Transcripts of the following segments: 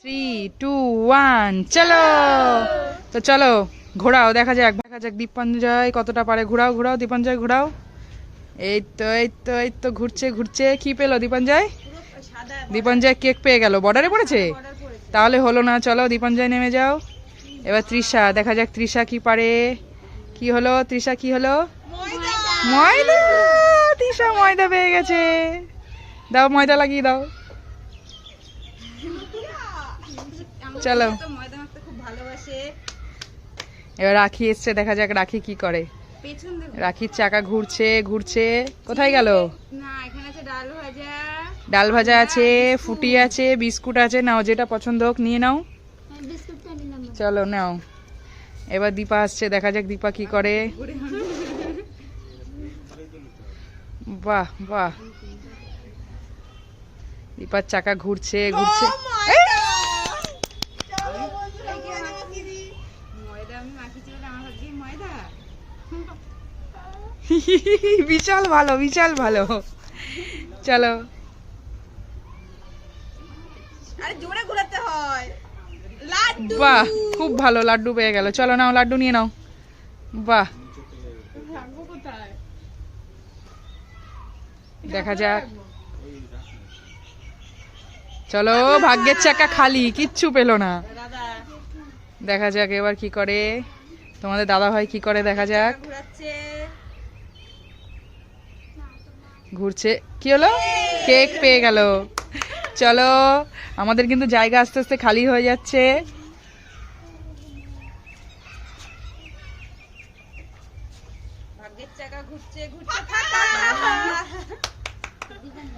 3, 2, 1 চলো। তো চলো ঘোরাও, দেখা যাক দীপঞ্জয় কতটা পারে। ঘোরাও ঘোরাও দীপঞ্জয় ঘোরাও। এই তো এই তো এই তো ঘুরছে ঘুরছে। কি পেলো দীপঞ্জয়? দীপঞ্জয় কেক পেয়ে গেল। বর্ডারে পড়েছে? তাহলে হলো না। চলো দীপঞ্জয় নেমে যাও। এবার তৃষা, দেখা যাক তৃষা কি পারে। কি হলো তৃষা? কি হলো? ময়দা। তৃষা ময়দা পেয়ে গেছে। দাও ময়দা লাগিয়ে দাও। চলো এবার রাখি এসছে, দেখা যাক রাখি কি করে। রাখির চাকা ঘুরছে ঘুরছে। কোথায় গেল? ডাল ভাজা আছে, ফুটি আছে, বিস্কুট আছে। নাও যেটা পছন্দ হোক নিয়ে নাও। চলো নাও। এবার দীপা আসছে, দেখা যাক দীপা কি করে। বাহ বাহ, দীপার চাকা ঘুরছে ঘুরছে। বিশাল ভালো বিশাল ভালো। চলো বাহ, খুব ভালো। লাড্ডু পেয়ে গেল। চলো নাও লাড্ডু নিয়ে নাও। বাহ, দেখা যাক। চলো ভাগ্যের চাকা খালি, কিচ্ছু পেলো না। দেখা যাক এবার কি করে তোমাদের দাদা ভাই। কি করে দেখা যাক। ঘুরছে। কি হলো? কেক পেয়ে গেল। চলো আমাদের কিন্তু জায়গা আস্তে আস্তে খালি হয়ে যাচ্ছে। ভাগ্যের চাকা ঘুরছে ঘুরছে।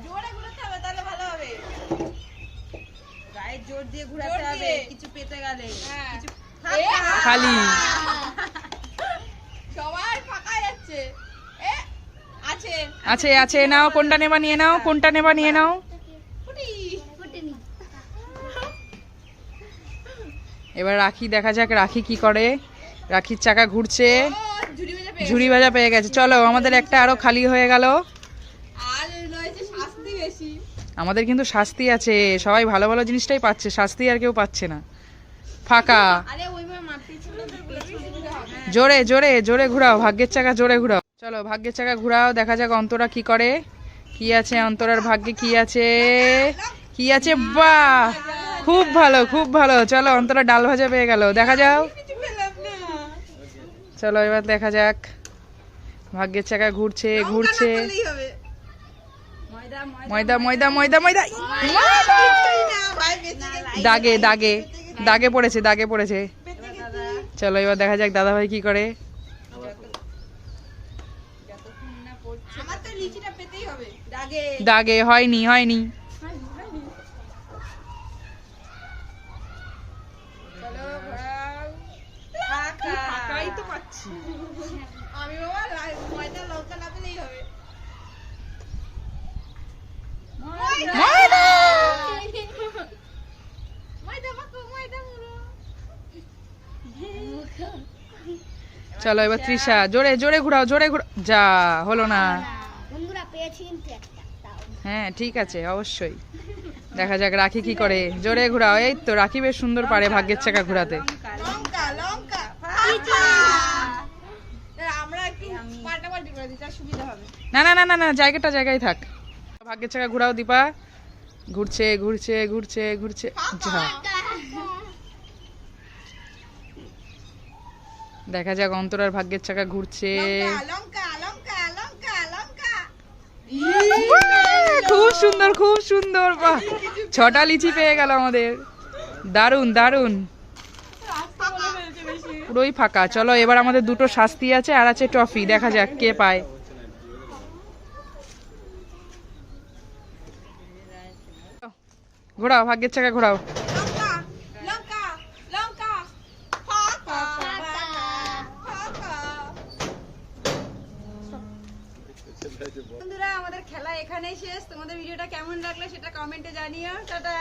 জোরে ঘোরাতে হবে, তাহলে ভালো হবে। গায়ে জোর দিয়ে ঘোরাতে হবে, কিছু পেতে গেলে। খালি সবাই ফাঁকা যাচ্ছে। আছে আছে আছে, নাও কোনটা নেবা নিয়ে নাও, কোনটা নেবা নিয়ে নাও। এবার রাখি, দেখা যাক রাখি কি করে। রাখির চাকা ঘুরছে, ঝুড়ি ভাজা পেয়ে গেছে। চলো আমাদের একটা আরো খালি হয়ে গেল। আমাদের কিন্তু শাস্তি আছে, সবাই ভালো ভালো জিনিসটাই পাচ্ছে, শাস্তি আর কেউ পাচ্ছে না। ফাঁকা। জোরে জোরে জোরে ঘুরাও ভাগ্যের চাকা, জোরে ঘুরাও। চলো ভাগ্যের চাকা ঘুরাও, দেখা যাক অন্তরা কি করে। কি আছে অন্তরার ভাগ্যে? কি আছে কি আছে? বাহ, খুব ভালো খুব ভালো। চলো অন্তরা ডাল ভাজা পেয়ে গেল। দেখা যাও। চলো এবার দেখা যাক। ভাগ্যের চাকা ঘুরছে ঘুরছে। ময়দা ময়দা ময়দা ময়দা। দাগে দাগে দাগে পড়েছে, দাগে পড়েছে। চলো এবার দেখা যাক দাদা ভাই কি করে। দাগে হয়নি হয়নি। চলো এবার তৃষা, জোরে জোরে ঘুরাও জোরে ঘুরাও। যা হলো না। হ্যাঁ ঠিক আছে অবশ্যই। দেখা যাক রাখি কি করে। জোরে ঘুরাও। এই তো রাখি বেশ সুন্দর পারে ভাগ্যের চাকা ঘুরাতে। না না না না না, জায়গাটা জায়গায় থাক। ভাগ্যের চাকা ঘুরাও দীপা। ঘুরছে ঘুরছে ঘুরছে ঘুরছে। দেখা যাক অন্তরার ভাগ্যের চাকা ঘুরছে। খুব সুন্দর খুব সুন্দর। বাহ, 6টা লিচি পেয়ে গেল আমাদের। দারুন দারুন, পুরোই ফাঁকা। চলো এবার আমাদের দুটো শাস্তি আছে আর আছে টফি। দেখা যাক কে পায়। ঘোরাও ভাগ্যের চাকা ঘোরাও। বন্ধুরা আমাদের খেলা এখানেই শেষ। তোমাদের ভিডিওটা কেমন লাগলো সেটা কমেন্টে জানিও। টাটা।